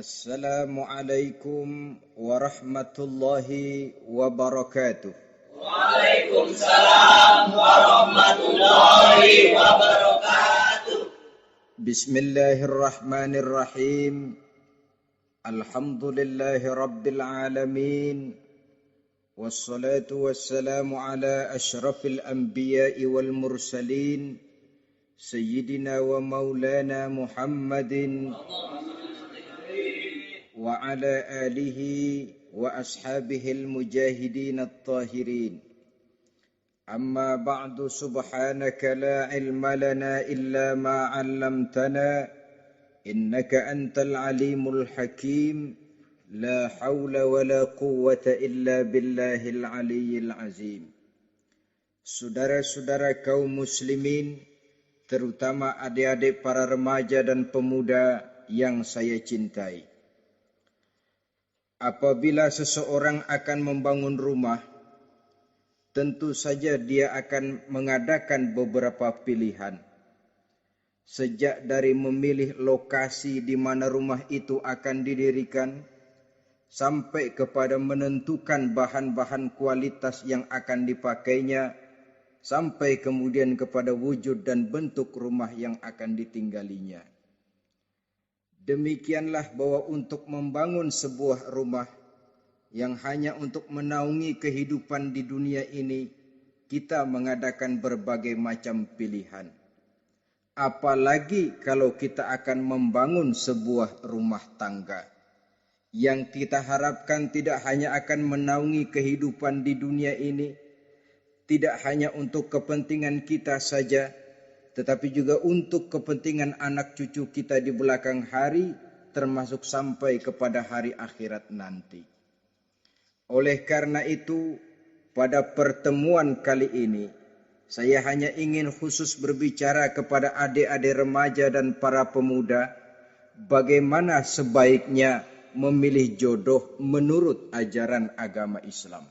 Assalamualaikum warahmatullahi wabarakatuh. Waalaikumsalam warahmatullahi wabarakatuh. Bismillahirrahmanirrahim. Alhamdulillahi rabbil alamin. Wassalatu wassalamu ala asyrafil anbiya'i wal mursalin. Sayyidina wa maulana Muhammadin wa ala alihi wa ashabihil mujahidin at-tahirin. Amma ba'du, subhanaka la ilma lana illa ma 'allamtana innaka antal alimul hakim. La haula wa la quwwata illa billahil aliyyil azim. Saudara-saudara kaum muslimin, terutama adik-adik para remaja dan pemuda yang saya cintai. Apabila seseorang akan membangun rumah, tentu saja dia akan mengadakan beberapa pilihan. Sejak dari memilih lokasi di mana rumah itu akan didirikan, sampai kepada menentukan bahan-bahan kualitas yang akan dipakainya, sampai kemudian kepada wujud dan bentuk rumah yang akan ditinggalinya. Demikianlah bahwa untuk membangun sebuah rumah yang hanya untuk menaungi kehidupan di dunia ini, kita mengadakan berbagai macam pilihan. Apalagi kalau kita akan membangun sebuah rumah tangga yang kita harapkan tidak hanya akan menaungi kehidupan di dunia ini, tidak hanya untuk kepentingan kita saja, tetapi juga untuk kepentingan anak cucu kita di belakang hari, termasuk sampai kepada hari akhirat nanti. Oleh karena itu, pada pertemuan kali ini, saya hanya ingin khusus berbicara kepada adik-adik remaja dan para pemuda, bagaimana sebaiknya memilih jodoh menurut ajaran agama Islam.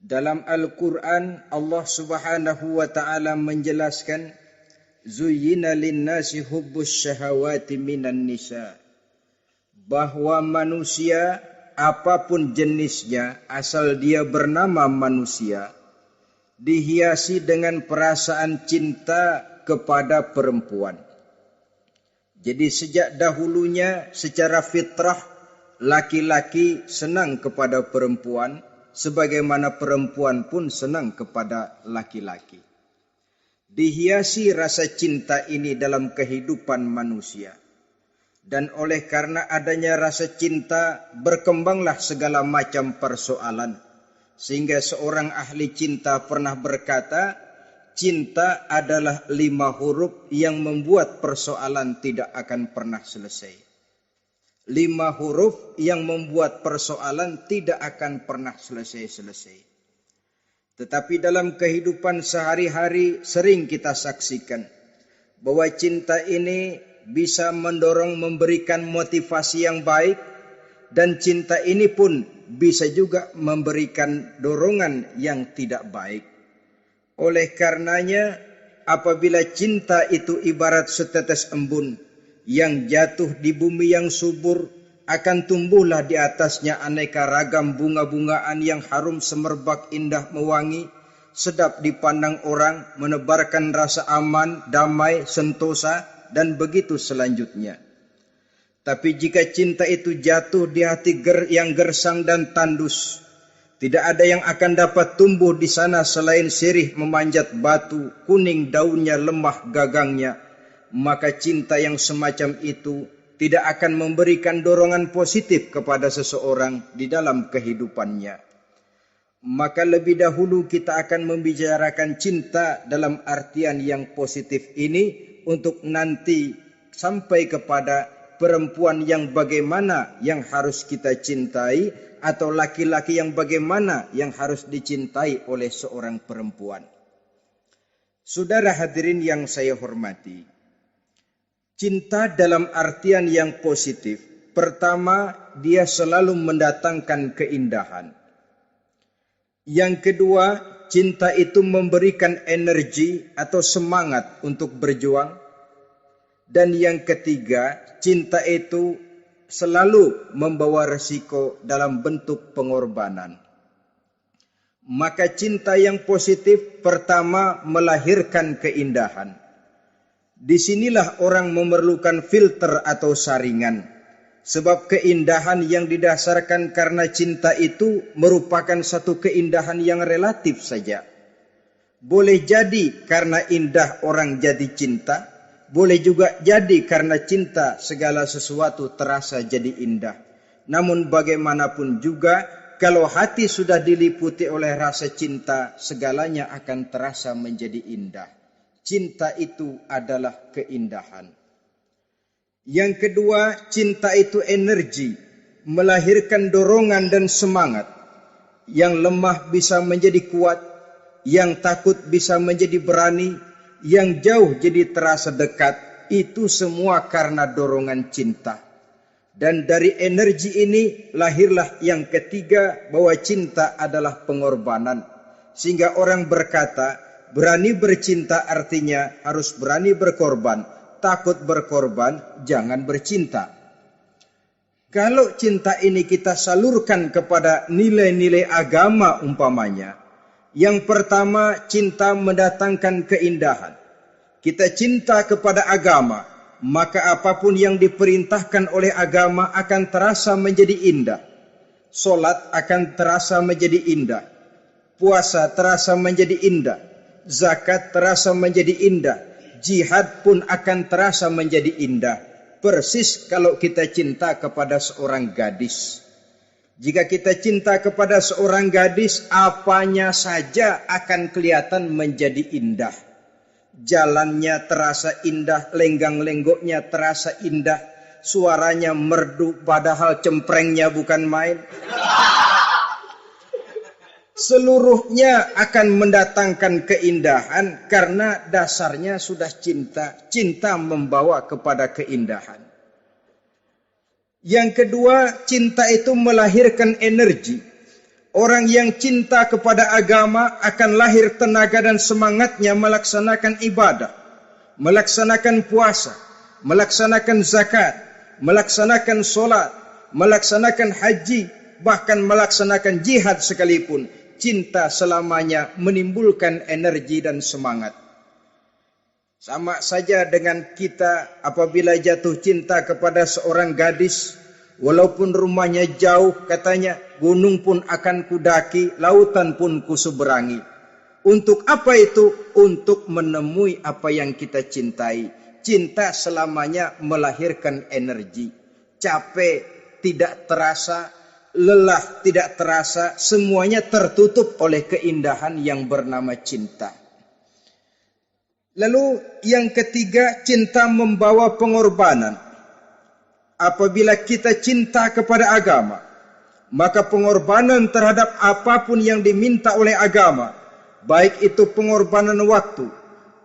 Dalam Al-Quran, Allah Subhanahu wa ta'ala menjelaskan, Zuyyina linnasi hubbus syahawati minan nisa. Bahwa manusia, apapun jenisnya, asal dia bernama manusia, dihiasi dengan perasaan cinta kepada perempuan. Jadi sejak dahulunya secara fitrah, laki-laki senang kepada perempuan, sebagaimana perempuan pun senang kepada laki-laki. Dihiasi rasa cinta ini dalam kehidupan manusia. Dan oleh karena adanya rasa cinta, berkembanglah segala macam persoalan. Sehingga seorang ahli cinta pernah berkata, cinta adalah 5 huruf yang membuat persoalan tidak akan pernah selesai. 5 huruf yang membuat persoalan tidak akan pernah selesai-selesai. Tetapi dalam kehidupan sehari-hari sering kita saksikan bahwa cinta ini bisa mendorong memberikan motivasi yang baik, dan cinta ini pun bisa juga memberikan dorongan yang tidak baik. Oleh karenanya, apabila cinta itu ibarat setetes embun yang jatuh di bumi yang subur, akan tumbuhlah di atasnya aneka ragam bunga-bungaan yang harum semerbak, indah mewangi, sedap dipandang orang, menebarkan rasa aman, damai, sentosa, dan begitu selanjutnya. Tapi jika cinta itu jatuh di hati yang gersang dan tandus, Tidak ada yang akan dapat tumbuh di sana selain sirih memanjat batu, kuning daunnya, lemah gagangnya. Maka cinta yang semacam itu tidak akan memberikan dorongan positif kepada seseorang di dalam kehidupannya. Maka lebih dahulu kita akan membicarakan cinta dalam artian yang positif ini untuk nanti sampai kepada perempuan yang bagaimana yang harus kita cintai atau laki-laki yang bagaimana yang harus dicintai oleh seorang perempuan. Saudara hadirin yang saya hormati, cinta dalam artian yang positif, pertama dia selalu mendatangkan keindahan. Yang kedua, cinta itu memberikan energi atau semangat untuk berjuang. Dan yang ketiga, cinta itu selalu membawa resiko dalam bentuk pengorbanan. Maka cinta yang positif pertama melahirkan keindahan. Disinilah orang memerlukan filter atau saringan. Sebab keindahan yang didasarkan karena cinta itu merupakan satu keindahan yang relatif saja. Boleh jadi karena indah orang jadi cinta. Boleh juga jadi karena cinta segala sesuatu terasa jadi indah. Namun bagaimanapun juga, kalau hati sudah diliputi oleh rasa cinta, segalanya akan terasa menjadi indah. Cinta itu adalah keindahan. Yang kedua, cinta itu energi, melahirkan dorongan dan semangat. Yang lemah bisa menjadi kuat, yang takut bisa menjadi berani, yang jauh jadi terasa dekat. Itu semua karena dorongan cinta. Dan dari energi ini lahirlah yang ketiga, bahwa cinta adalah pengorbanan. Sehingga orang berkata, berani bercinta artinya harus berani berkorban. Takut berkorban, jangan bercinta. Kalau cinta ini kita salurkan kepada nilai-nilai agama umpamanya, yang pertama, cinta mendatangkan keindahan. Kita cinta kepada agama, maka apapun yang diperintahkan oleh agama akan terasa menjadi indah. Solat akan terasa menjadi indah. Puasa terasa menjadi indah. Zakat terasa menjadi indah. Jihad pun akan terasa menjadi indah. Persis kalau kita cinta kepada seorang gadis. Jika kita cinta kepada seorang gadis, apanya saja akan kelihatan menjadi indah. Jalannya terasa indah, lenggang-lenggoknya terasa indah, suaranya merdu padahal cemprengnya bukan main. Seluruhnya akan mendatangkan keindahan karena dasarnya sudah cinta. Cinta membawa kepada keindahan. Yang kedua, cinta itu melahirkan energi. Orang yang cinta kepada agama akan lahir tenaga dan semangatnya melaksanakan ibadah, melaksanakan puasa, melaksanakan zakat, melaksanakan solat, melaksanakan haji, bahkan melaksanakan jihad sekalipun. Cinta selamanya menimbulkan energi dan semangat. Sama saja dengan kita apabila jatuh cinta kepada seorang gadis, walaupun rumahnya jauh, katanya, gunung pun akan kudaki, lautan pun kuseberangi. Untuk apa itu? Untuk menemui apa yang kita cintai. Cinta selamanya melahirkan energi. Capek tidak terasa, lelah tidak terasa, semuanya tertutup oleh keindahan yang bernama cinta. Lalu yang ketiga, cinta membawa pengorbanan. Apabila kita cinta kepada agama, maka pengorbanan terhadap apapun yang diminta oleh agama, baik itu pengorbanan waktu,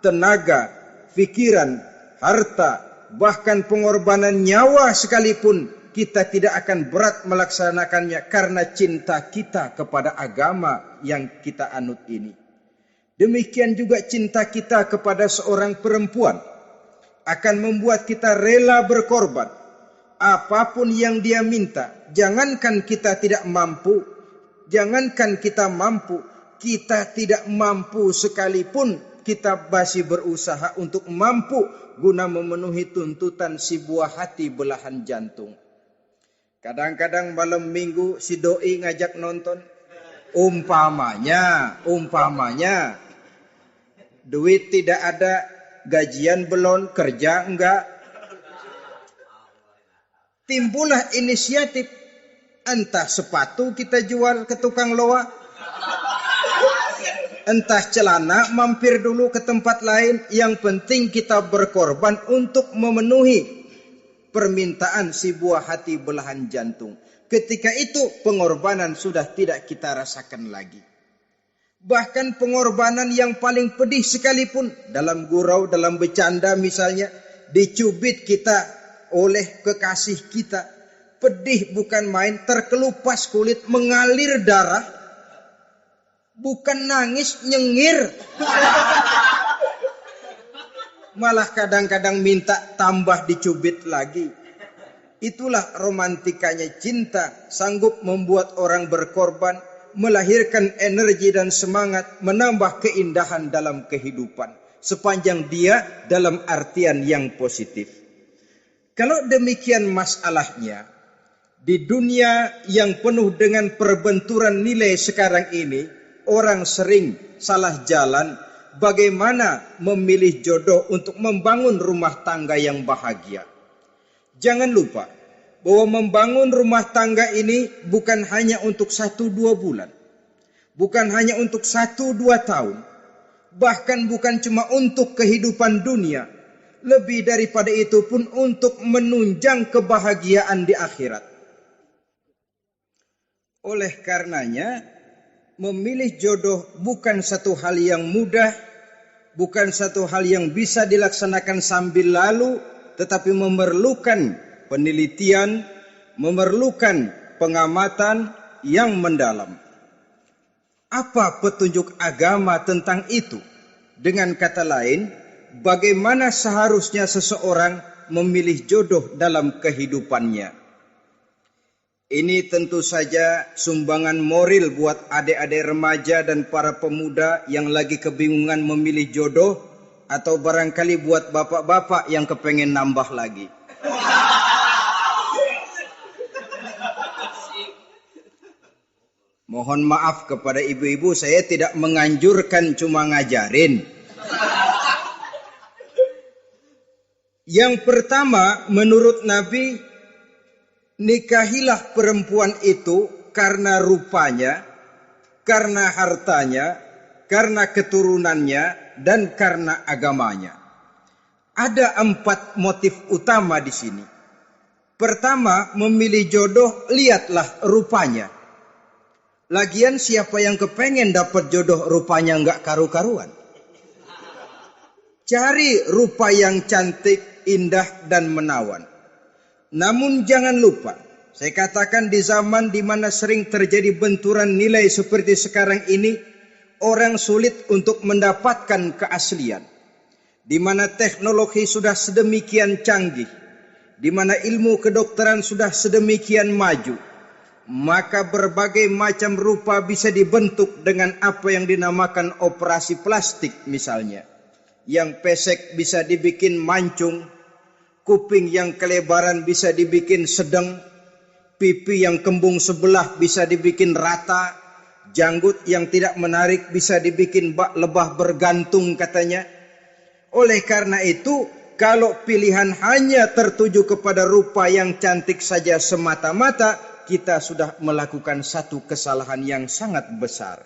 tenaga, pikiran, harta, bahkan pengorbanan nyawa sekalipun, kita tidak akan berat melaksanakannya karena cinta kita kepada agama yang kita anut ini. Demikian juga cinta kita kepada seorang perempuan akan membuat kita rela berkorban. Apapun yang dia minta, jangankan kita tidak mampu, kita tidak mampu sekalipun, kita masih berusaha untuk mampu guna memenuhi tuntutan si buah hati belahan jantung. Kadang-kadang malam minggu si doi ngajak nonton, Umpamanya duit tidak ada, gajian belum, kerja enggak. Timbullah inisiatif, entah sepatu kita jual ke tukang loa, entah celana mampir dulu ke tempat lain. Yang penting kita berkorban untuk memenuhi permintaan si buah hati belahan jantung. Ketika itu pengorbanan sudah tidak kita rasakan lagi. Bahkan pengorbanan yang paling pedih sekalipun, dalam gurau, dalam bercanda misalnya, dicubit kita oleh kekasih kita, pedih bukan main, terkelupas kulit, mengalir darah, bukan nangis, nyengir. Malah kadang-kadang minta tambah dicubit lagi. Itulah romantikanya cinta, sanggup membuat orang berkorban, melahirkan energi dan semangat, menambah keindahan dalam kehidupan. Sepanjang dia dalam artian yang positif. Kalau demikian masalahnya, di dunia yang penuh dengan perbenturan nilai sekarang ini, orang sering salah jalan bagaimana memilih jodoh untuk membangun rumah tangga yang bahagia. Jangan lupa bahwa membangun rumah tangga ini bukan hanya untuk 1-2 bulan. Bukan hanya untuk 1-2 tahun. Bahkan bukan cuma untuk kehidupan dunia. Lebih daripada itu pun untuk menunjang kebahagiaan di akhirat. Oleh karenanya, memilih jodoh bukan satu hal yang mudah, bukan satu hal yang bisa dilaksanakan sambil lalu, tetapi memerlukan penelitian, memerlukan pengamatan yang mendalam. Apa petunjuk agama tentang itu? Dengan kata lain, bagaimana seharusnya seseorang memilih jodoh dalam kehidupannya? Ini tentu saja sumbangan moral buat adik-adik remaja dan para pemuda yang lagi kebingungan memilih jodoh, atau barangkali buat bapak-bapak yang kepengen nambah lagi. Mohon maaf kepada ibu-ibu, saya tidak menganjurkan, cuma ngajarin. Yang pertama, menurut Nabi, nikahilah perempuan itu karena rupanya, karena hartanya, karena keturunannya, dan karena agamanya. Ada 4 motif utama di sini. Pertama, memilih jodoh, lihatlah rupanya. Lagian siapa yang kepengen dapat jodoh rupanya enggak karu-karuan? Cari rupa yang cantik, indah, dan menawan. Namun jangan lupa, saya katakan di zaman di mana sering terjadi benturan nilai seperti sekarang ini, orang sulit untuk mendapatkan keaslian. Di mana teknologi sudah sedemikian canggih, di mana ilmu kedokteran sudah sedemikian maju, maka berbagai macam rupa bisa dibentuk dengan apa yang dinamakan operasi plastik misalnya. Yang pesek bisa dibikin mancung, kuping yang kelebaran bisa dibikin sedang, pipi yang kembung sebelah bisa dibikin rata, janggut yang tidak menarik bisa dibikin bak lebah bergantung katanya. Oleh karena itu, kalau pilihan hanya tertuju kepada rupa yang cantik saja semata-mata, kita sudah melakukan satu kesalahan yang sangat besar.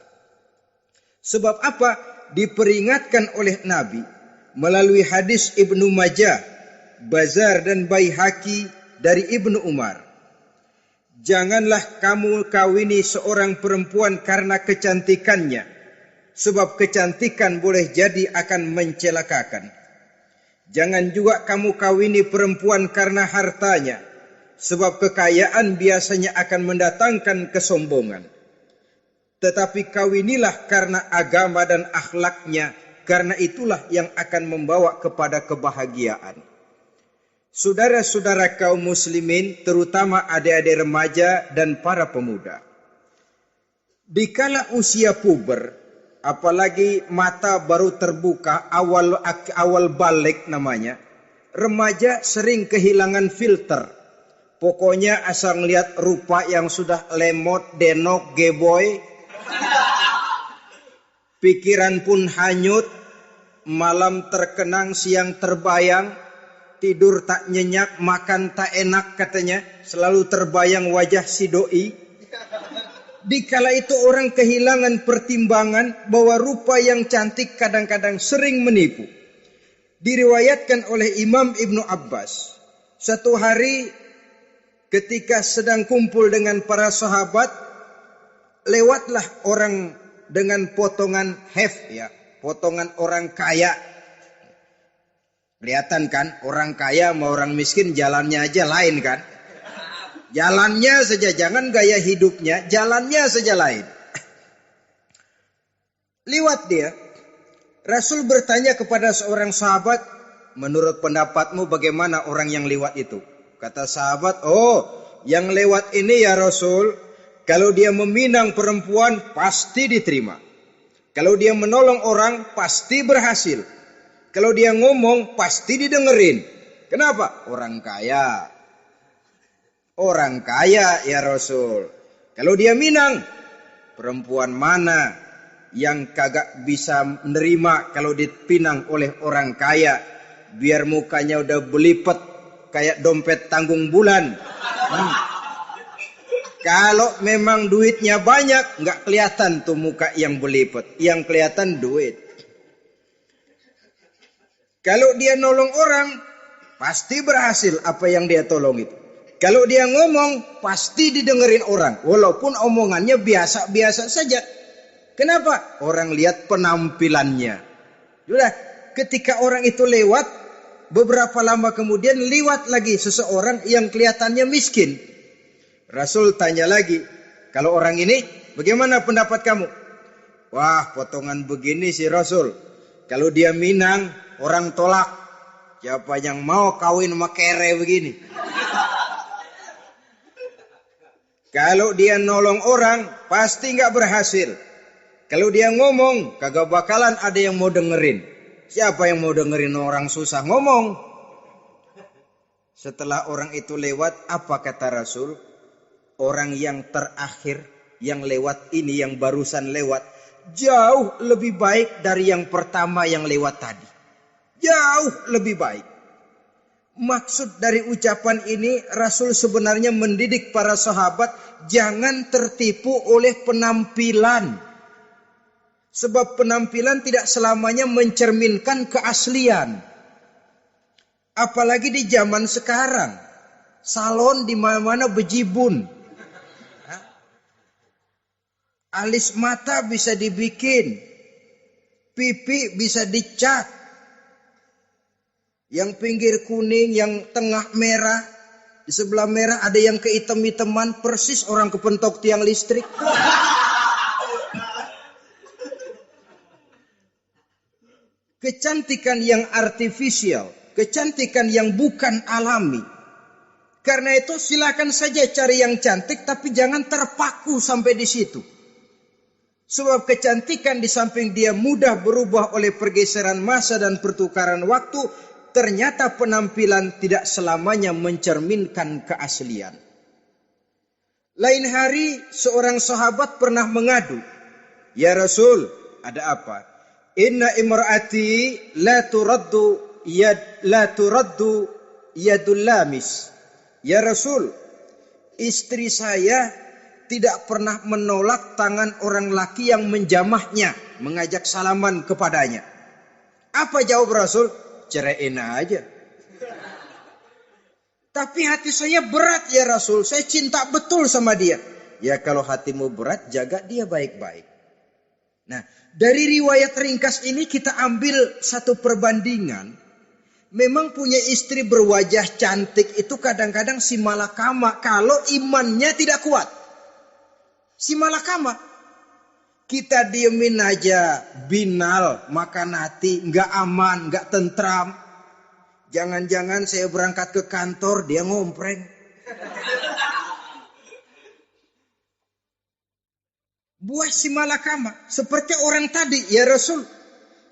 Sebab apa? Diperingatkan oleh Nabi melalui hadis Ibnu Majah, Bazar dan Baihaqi dari Ibnu Umar. Janganlah kamu kawini seorang perempuan karena kecantikannya, sebab kecantikan boleh jadi akan mencelakakan. Jangan juga kamu kawini perempuan karena hartanya, sebab kekayaan biasanya akan mendatangkan kesombongan. Tetapi kawinilah karena agama dan akhlaknya, karena itulah yang akan membawa kepada kebahagiaan. Saudara-saudara kaum muslimin, terutama adik-adik remaja dan para pemuda, dikala usia puber, apalagi mata baru terbuka, awal balik namanya, remaja sering kehilangan filter. Pokoknya asal ngelihat rupa yang sudah lemot, denok, geboy, pikiran pun hanyut, malam terkenang, siang terbayang, tidur tak nyenyak, makan tak enak katanya, selalu terbayang wajah si doi. Dikala itu orang kehilangan pertimbangan bahwa rupa yang cantik kadang-kadang sering menipu. Diriwayatkan oleh Imam Ibnu Abbas, satu hari ketika sedang kumpul dengan para sahabat, lewatlah orang dengan potongan potongan orang kaya. Kelihatan kan, orang kaya sama orang miskin jalannya aja lain kan. Jalannya saja, jangan gaya hidupnya, jalannya saja lain. Lewat dia, Rasul bertanya kepada seorang sahabat, menurut pendapatmu bagaimana orang yang lewat itu? Kata sahabat, yang lewat ini ya Rasul, kalau dia meminang perempuan pasti diterima. Kalau dia menolong orang pasti berhasil. Kalau dia ngomong pasti didengerin. Kenapa? Orang kaya. Orang kaya ya Rasul. Kalau dia minang, perempuan mana yang kagak bisa menerima kalau dipinang oleh orang kaya? Biar mukanya udah belipet kayak dompet tanggung bulan. Kalau memang duitnya banyak, nggak kelihatan tuh muka yang belipet. Yang kelihatan duit. Kalau dia nolong orang, pasti berhasil apa yang dia tolong itu. Kalau dia ngomong, pasti didengerin orang. Walaupun omongannya biasa-biasa saja. Kenapa? Orang lihat penampilannya. Sudah, ketika orang itu lewat, beberapa lama kemudian lewat lagi seseorang yang kelihatannya miskin. Rasul tanya lagi, kalau orang ini bagaimana pendapat kamu? Wah, potongan begini sih Rasul. Kalau dia minang, orang tolak. Siapa yang mau kawin sama kere begini? Kalau dia nolong orang, pasti nggak berhasil. Kalau dia ngomong, kagak bakalan ada yang mau dengerin. Siapa yang mau dengerin orang susah ngomong? Setelah orang itu lewat, apa kata Rasul? Orang yang terakhir, yang lewat ini, yang barusan lewat, jauh lebih baik dari yang pertama yang lewat tadi. Jauh lebih baik. Maksud dari ucapan ini, Rasul sebenarnya mendidik para sahabat jangan tertipu oleh penampilan. Sebab penampilan tidak selamanya mencerminkan keaslian. Apalagi di zaman sekarang. Salon di mana-mana bejibun. Alis mata bisa dibikin. Pipi bisa dicat. Yang pinggir kuning, yang tengah merah. Di sebelah merah ada yang kehitam-hitaman, persis orang kepentok tiang listrik. Kecantikan yang artifisial, kecantikan yang bukan alami. Karena itu silakan saja cari yang cantik, tapi jangan terpaku sampai di situ. Sebab kecantikan di samping dia mudah berubah oleh pergeseran masa dan pertukaran waktu, ternyata penampilan tidak selamanya mencerminkan keaslian. Lain hari seorang sahabat pernah mengadu, "Ya Rasul, ada apa? Inna imraati la turaddu yadul lamis." Ya Rasul, istri saya tidak pernah menolak tangan orang laki yang menjamahnya, mengajak salaman kepadanya. Apa jawab Rasul? Ceraiin aja. Tapi hati saya berat ya Rasul, saya cinta betul sama dia. Ya kalau hatimu berat, jaga dia baik-baik. Nah, dari riwayat ringkas ini kita ambil satu perbandingan. Memang punya istri berwajah cantik itu kadang-kadang si malakama kalau imannya tidak kuat. Si malakama. Kita diemin aja, binal, makan hati, nggak aman, nggak tentram. Jangan-jangan saya berangkat ke kantor, dia ngompreng. Buah si malakama, seperti orang tadi, ya Rasul.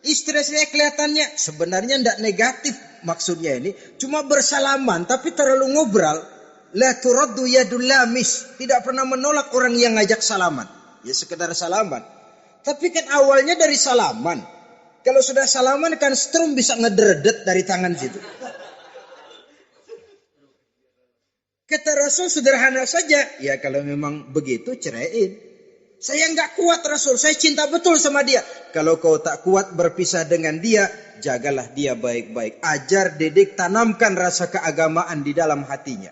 Istri saya kelihatannya sebenarnya tidak negatif maksudnya ini. Cuma bersalaman, tapi terlalu ngobrol. La turaddu yadul lamis. Tidak pernah menolak orang yang ngajak salaman. Ya sekedar salaman. Tapi kan awalnya dari salaman. Kalau sudah salaman kan strum bisa ngederdet dari tangan situ. Kata Rasul sederhana saja. Ya kalau memang begitu ceraiin. Saya nggak kuat Rasul, saya cinta betul sama dia. Kalau kau tak kuat berpisah dengan dia, jagalah dia baik-baik. Ajar, didik, tanamkan rasa keagamaan di dalam hatinya.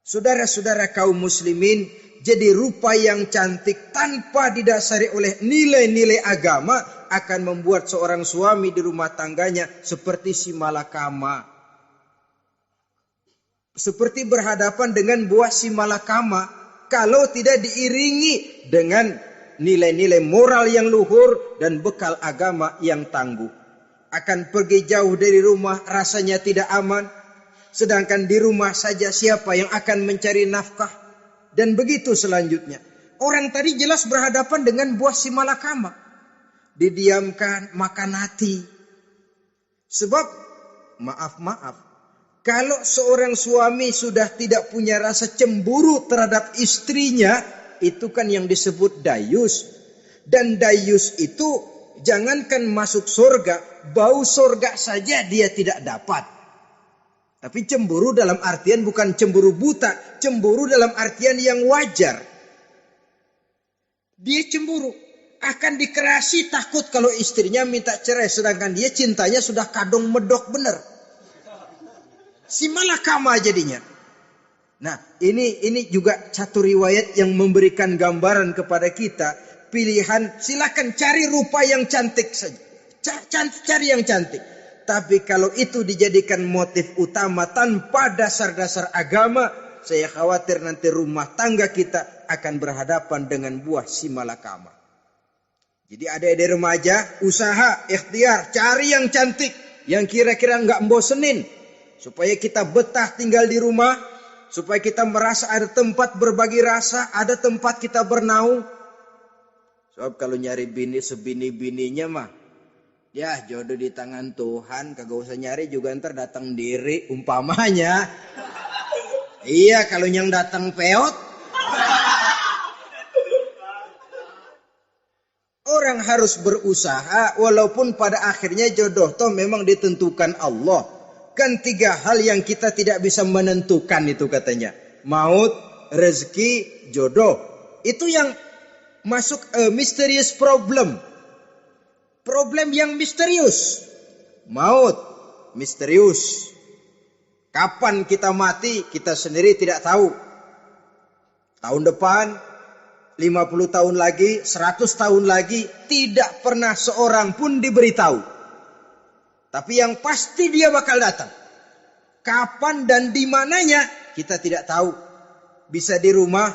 Saudara-saudara kaum muslimin, jadi rupa yang cantik tanpa didasari oleh nilai-nilai agama akan membuat seorang suami di rumah tangganya seperti si malakama. Seperti berhadapan dengan buah si malakama. Kalau tidak diiringi dengan nilai-nilai moral yang luhur dan bekal agama yang tangguh. Akan pergi jauh dari rumah rasanya tidak aman. Sedangkan di rumah saja siapa yang akan mencari nafkah. Dan begitu selanjutnya. Orang tadi jelas berhadapan dengan buah si malakama. Didiamkan, makan hati. Sebab, maaf. Kalau seorang suami sudah tidak punya rasa cemburu terhadap istrinya, itu kan yang disebut dayus. Dan dayus itu jangankan masuk surga, bau surga saja dia tidak dapat. Tapi cemburu dalam artian bukan cemburu buta, cemburu dalam artian yang wajar. Dia cemburu, akan dikerasi takut kalau istrinya minta cerai, sedangkan dia cintanya sudah kadung medok bener. Si malakama jadinya. Nah, ini juga satu riwayat yang memberikan gambaran kepada kita. Pilihan, silakan cari rupa yang cantik saja. Cari yang cantik. Tapi kalau itu dijadikan motif utama tanpa dasar-dasar agama, saya khawatir nanti rumah tangga kita akan berhadapan dengan buah si malakama. Jadi adik-adik remaja, usaha, ikhtiar, cari yang cantik. Yang kira-kira nggak membosenin. Supaya kita betah tinggal di rumah. Supaya kita merasa ada tempat berbagi rasa. Ada tempat kita bernaung. Sebab kalau nyari bini sebini-bininya mah. Ya jodoh di tangan Tuhan. Kagak usah nyari juga ntar datang diri. Umpamanya. Iya kalau yang datang peot. Orang harus berusaha. Walaupun pada akhirnya jodoh toh memang ditentukan Allah. Kan 3 hal yang kita tidak bisa menentukan itu katanya. Maut, rezeki, jodoh. Itu yang masuk mysterious problem. Problem yang misterius. Maut, misterius. Kapan kita mati, kita sendiri tidak tahu. Tahun depan, 50 tahun lagi, 100 tahun lagi, tidak pernah seorang pun diberitahu. Tapi yang pasti dia bakal datang. Kapan dan di mananya kita tidak tahu. Bisa di rumah,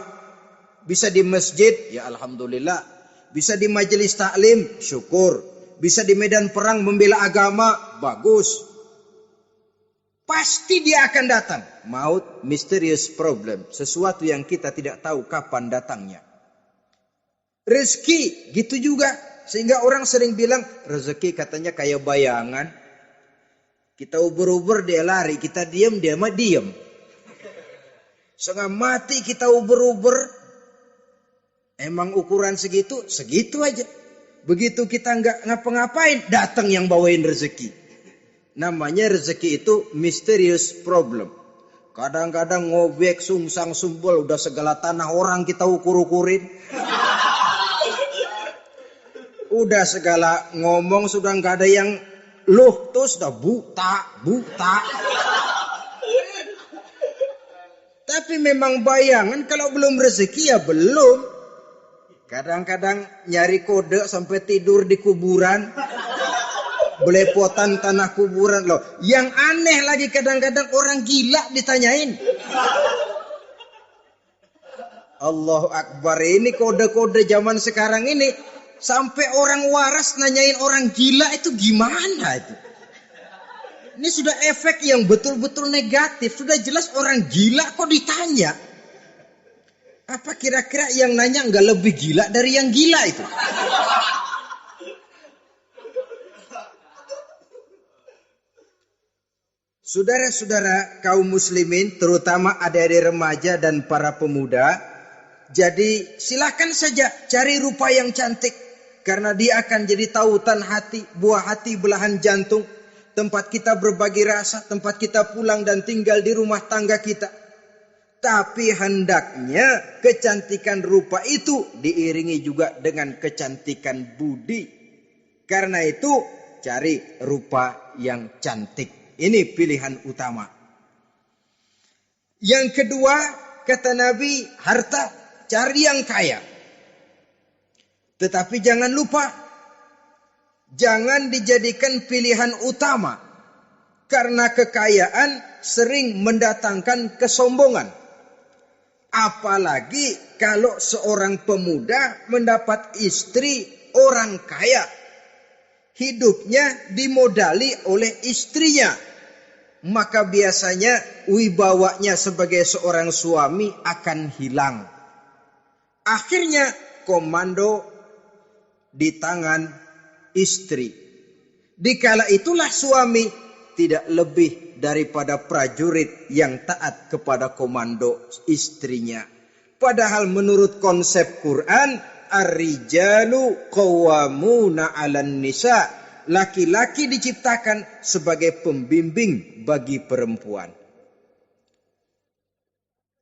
bisa di masjid, ya alhamdulillah. Bisa di majelis taklim, syukur. Bisa di medan perang membela agama, bagus. Pasti dia akan datang. Maut, mysterious problem. Sesuatu yang kita tidak tahu kapan datangnya. Rezeki, gitu juga. Sehingga orang sering bilang, rezeki katanya kayak bayangan. Kita ubur-ubur dia lari, kita diam dia mah diam. Setengah mati kita ubur-ubur. Emang ukuran segitu aja. Begitu kita nggak ngapa-ngapain, datang yang bawain rezeki. Namanya rezeki itu mysterious problem. Kadang-kadang ngobek, sungsang, sumbul, udah segala tanah orang kita ukur-ukurin. Udah segala ngomong sudah nggak ada yang loh, tuh sudah buta. Tapi memang bayangan kalau belum rezeki ya belum. Kadang-kadang nyari kode sampai tidur di kuburan. Belepotan tanah kuburan loh. Yang aneh lagi kadang-kadang orang gila ditanyain. Allahu Akbar, ini kode-kode zaman sekarang ini. Sampai orang waras nanyain orang gila itu gimana itu. Ini sudah efek yang betul-betul negatif. Sudah jelas orang gila kok ditanya. Apa kira-kira yang nanya nggak lebih gila dari yang gila itu? Saudara-saudara kaum muslimin, terutama adik-adik remaja dan para pemuda, Jadi silakan saja cari rupa yang cantik. Karena dia akan jadi tautan hati, buah hati, belahan jantung. Tempat kita berbagi rasa, tempat kita pulang dan tinggal di rumah tangga kita. Tapi hendaknya kecantikan rupa itu diiringi juga dengan kecantikan budi. Karena itu cari rupa yang cantik. Ini pilihan utama. Yang kedua, kata Nabi, harta. Cari yang kaya. Tetapi jangan lupa, jangan dijadikan pilihan utama. Karena kekayaan sering mendatangkan kesombongan. Apalagi kalau seorang pemuda mendapat istri orang kaya. Hidupnya dimodali oleh istrinya. Maka biasanya wibawanya sebagai seorang suami akan hilang. Akhirnya komando di tangan istri. Dikala itulah suami tidak lebih daripada prajurit yang taat kepada komando istrinya. Padahal menurut konsep Quran, ar-rijalu qawwamuna 'alan nisa. Laki-laki diciptakan sebagai pembimbing bagi perempuan.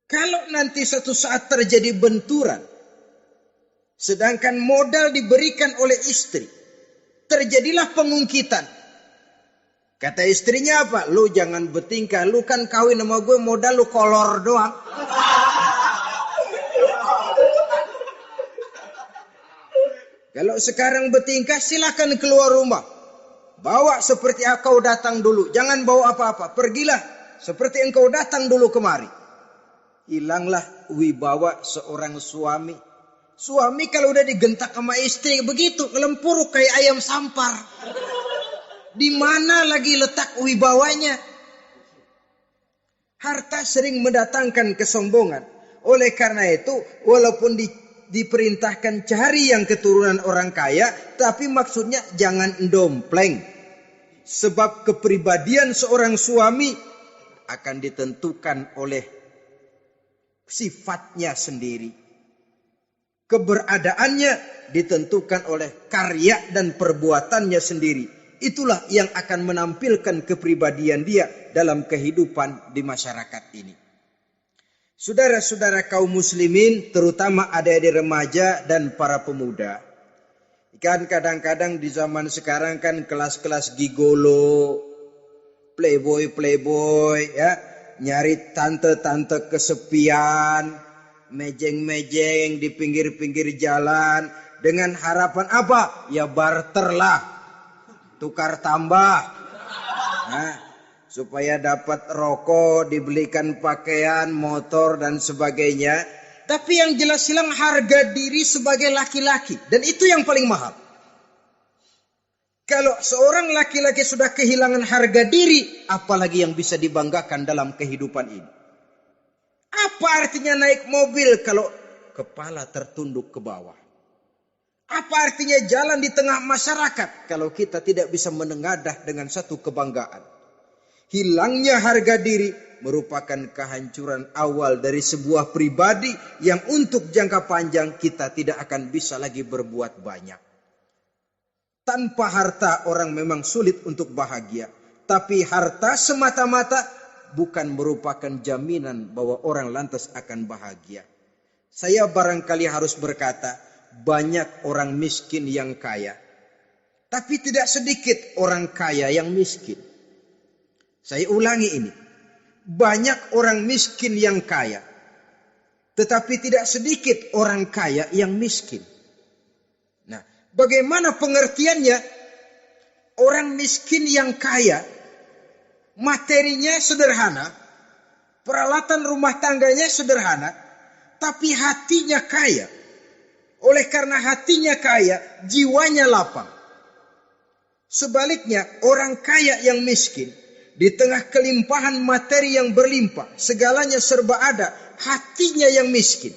Kalau nanti suatu saat terjadi benturan, sedangkan modal diberikan oleh istri, terjadilah pengungkitan. Kata istrinya apa? Lu jangan bertingkah, lu kan kawin sama gue modal lu kolor doang. Kalau sekarang bertingkah silakan keluar rumah. Bawa seperti engkau datang dulu, jangan bawa apa-apa. Pergilah seperti engkau datang dulu kemari. Hilanglah wibawa seorang suami. Suami kalau udah digentak sama istri begitu, ngelempuruk kayak ayam sampar. Di mana lagi letak wibawanya? Harta sering mendatangkan kesombongan. Oleh karena itu, walaupun diperintahkan cari yang keturunan orang kaya, tapi maksudnya jangan dompleng. Sebab kepribadian seorang suami akan ditentukan oleh sifatnya sendiri. Keberadaannya ditentukan oleh karya dan perbuatannya sendiri. Itulah yang akan menampilkan kepribadian dia dalam kehidupan di masyarakat ini. Saudara-saudara kaum muslimin, terutama adik-adik remaja dan para pemuda. Kan kadang-kadang di zaman sekarang kan kelas-kelas gigolo, playboy ya, nyari tante-tante kesepian, mejeng-mejeng di pinggir-pinggir jalan dengan harapan apa? Ya barter lah. Tukar tambah. Nah, supaya dapat rokok, dibelikan pakaian, motor dan sebagainya. Tapi yang jelas hilang harga diri sebagai laki-laki. Dan itu yang paling mahal. Kalau seorang laki-laki sudah kehilangan harga diri, apalagi yang bisa dibanggakan dalam kehidupan ini? Apa artinya naik mobil kalau kepala tertunduk ke bawah? Apa artinya jalan di tengah masyarakat kalau kita tidak bisa menengadah dengan satu kebanggaan? Hilangnya harga diri merupakan kehancuran awal dari sebuah pribadi yang untuk jangka panjang kita tidak akan bisa lagi berbuat banyak. Tanpa harta orang memang sulit untuk bahagia. Tapi harta semata-mata bukan merupakan jaminan bahwa orang lantas akan bahagia. Saya barangkali harus berkata, banyak orang miskin yang kaya. Tapi tidak sedikit orang kaya yang miskin. Saya ulangi ini. Banyak orang miskin yang kaya. Tetapi tidak sedikit orang kaya yang miskin. Nah, bagaimana pengertiannya? Orang miskin yang kaya, materinya sederhana, peralatan rumah tangganya sederhana, tapi hatinya kaya. Oleh karena hatinya kaya, jiwanya lapang. Sebaliknya, orang kaya yang miskin, di tengah kelimpahan materi yang berlimpah, segalanya serba ada, hatinya yang miskin.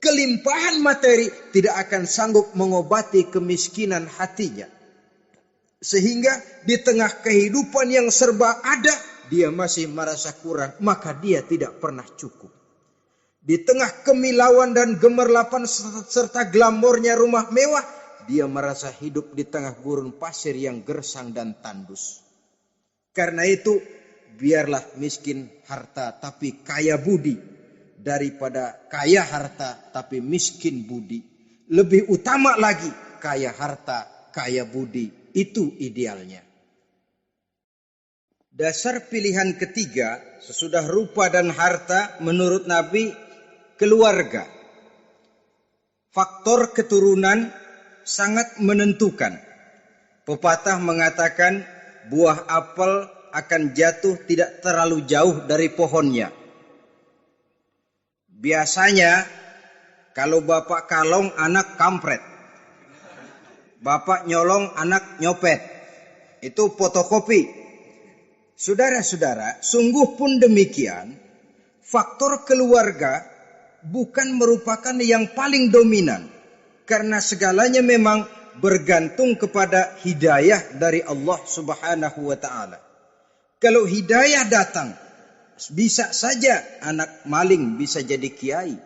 Kelimpahan materi tidak akan sanggup mengobati kemiskinan hatinya. Sehingga di tengah kehidupan yang serba ada, dia masih merasa kurang, maka dia tidak pernah cukup. Di tengah kemilauan dan gemerlapan serta glamornya rumah mewah, dia merasa hidup di tengah gurun pasir yang gersang dan tandus. Karena itu, biarlah miskin harta tapi kaya budi, daripada kaya harta tapi miskin budi. Lebih utama lagi, kaya harta, kaya budi. Itu idealnya. Dasar pilihan ketiga, sesudah rupa dan harta, menurut Nabi, keluarga. Faktor keturunan sangat menentukan. Pepatah mengatakan buah apel akan jatuh tidak terlalu jauh dari pohonnya. Biasanya kalau bapak kalong anak kampret, bapak nyolong anak nyopet. Itu fotokopi. Saudara-saudara, sungguh pun demikian, faktor keluarga bukan merupakan yang paling dominan. Karena segalanya memang bergantung kepada hidayah dari Allah Subhanahu wa ta'ala. Kalau hidayah datang, bisa saja anak maling bisa jadi kiai.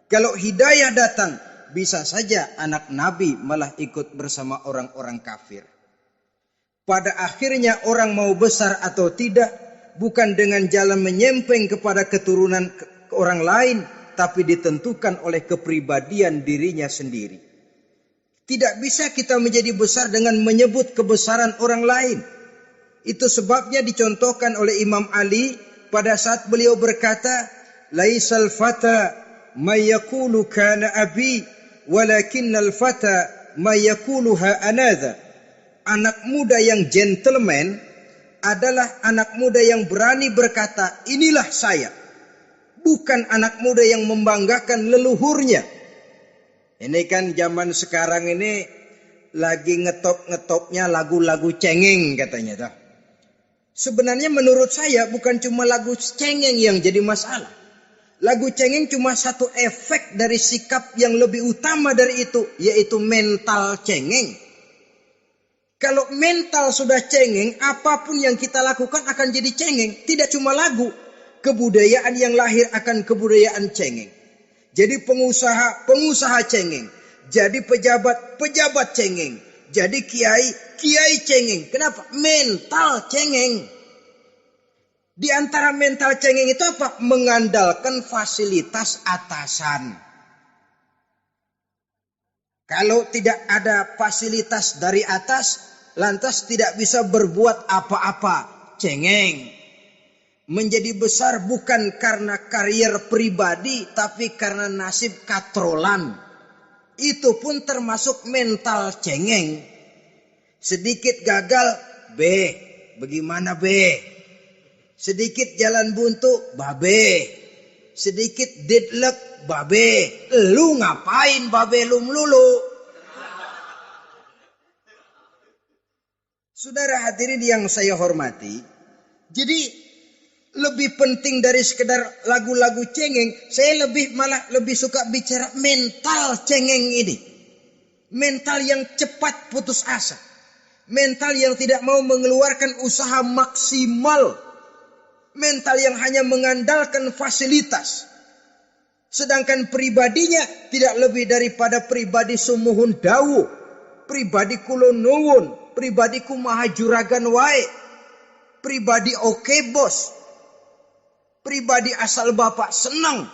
Kalau hidayah datang, bisa saja anak nabi malah ikut bersama orang-orang kafir. Pada akhirnya orang mau besar atau tidak, bukan dengan jalan menyempeng kepada keturunan orang lain, tapi ditentukan oleh kepribadian dirinya sendiri. Tidak bisa kita menjadi besar dengan menyebut kebesaran orang lain. Itu sebabnya dicontohkan oleh Imam Ali pada saat beliau berkata, "Laisal fata may yaqulu kana abi, walakinnal fata may yaquluha anadha." Anak muda yang gentleman adalah anak muda yang berani berkata, "Inilah saya." Bukan anak muda yang membanggakan leluhurnya. Ini kan zaman sekarang ini lagi ngetop-ngetopnya lagu-lagu cengeng katanya. Sebenarnya menurut saya bukan cuma lagu cengeng yang jadi masalah. Lagu cengeng cuma satu efek dari sikap yang lebih utama dari itu, yaitu mental cengeng. Kalau mental sudah cengeng, apapun yang kita lakukan akan jadi cengeng. Tidak cuma lagu, kebudayaan yang lahir akan kebudayaan cengeng. Jadi pengusaha cengeng. Jadi pejabat cengeng. Jadi kiai cengeng. Kenapa? Mental cengeng. Di antara mental cengeng itu apa? Mengandalkan fasilitas atasan. Kalau tidak ada fasilitas dari atas, lantas tidak bisa berbuat apa-apa. Cengeng. Menjadi besar bukan karena karier pribadi, tapi karena nasib katrolan. Itu pun termasuk mental cengeng. Sedikit gagal, bagaimana sedikit jalan buntu, babe. Sedikit deadlock, babe. Lu ngapain babe lu melulu? Saudara hadirin yang saya hormati, jadi lebih penting dari sekedar lagu-lagu cengeng, saya malah lebih suka bicara mental cengeng ini. Mental yang cepat putus asa. Mental yang tidak mau mengeluarkan usaha maksimal. Mental yang hanya mengandalkan fasilitas. Sedangkan pribadinya tidak lebih daripada pribadi sumuhun dawu. Pribadi kulon nuwun. Pribadi kumaha juragan wae. Pribadi oke bos. Pribadi asal bapak senang.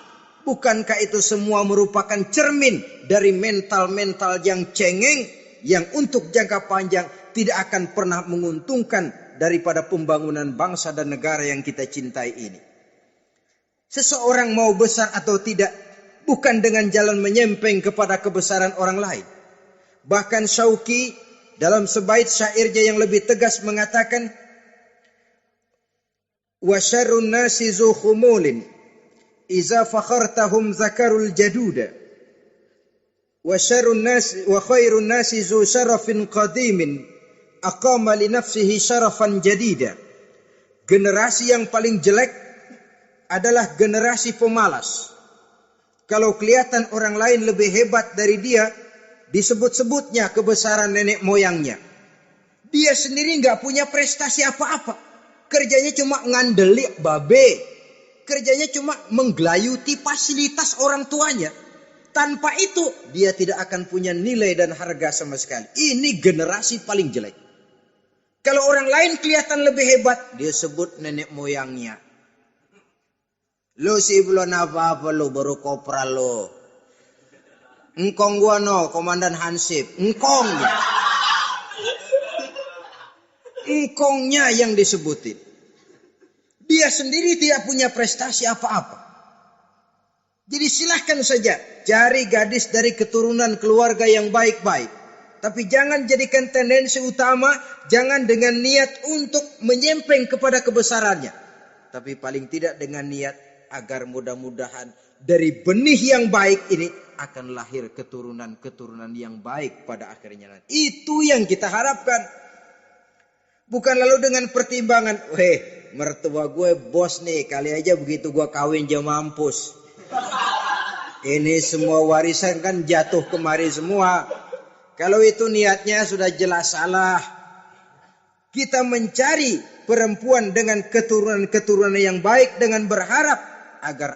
Bukankah itu semua merupakan cermin dari mental-mental yang cengeng, yang untuk jangka panjang tidak akan pernah menguntungkan daripada pembangunan bangsa dan negara yang kita cintai ini. Seseorang mau besar atau tidak, bukan dengan jalan menyempeng kepada kebesaran orang lain. Bahkan Syauqi dalam sebait syairnya yang lebih tegas mengatakan, "Wa syarrun nasi zu khumulin iza fakhartahum zakarul jaduda. Wa syarrun nasi wa khairun nasi zu syarafin qadimin aqama li nafsihi syarafan jadida." Generasi yang paling jelek adalah generasi pemalas. Kalau kelihatan orang lain lebih hebat dari dia, disebut-sebutnya kebesaran nenek moyangnya. Dia sendiri nggak punya prestasi apa-apa. Kerjanya cuma ngandeli babe. kerjanya cuma menggelayuti fasilitas orang tuanya. Tanpa itu dia tidak akan punya nilai dan harga sama sekali. Ini generasi paling jelek. Kalau orang lain kelihatan lebih hebat, dia sebut nenek moyangnya. Lo sih belum apa-apa lo, baru kopral lo. Engkong gua no, Komandan Hansip. Engkongnya. Engkongnya yang disebutin. Dia sendiri tidak punya prestasi apa-apa. Jadi silahkan saja cari gadis dari keturunan keluarga yang baik-baik. Tapi jangan jadikan tendensi utama, jangan dengan niat untuk menyempeng kepada kebesarannya. Tapi paling tidak dengan niat agar mudah-mudahan dari benih yang baik ini akan lahir keturunan-keturunan yang baik pada akhirnya nanti. Itu yang kita harapkan. Bukan lalu dengan pertimbangan, mertua gue bos nih, kali aja begitu gue kawin dia mampus. Ini semua warisan kan jatuh kemari semua. Kalau itu niatnya sudah jelas salah. Kita mencari perempuan dengan keturunan-keturunan yang baik dengan berharap agar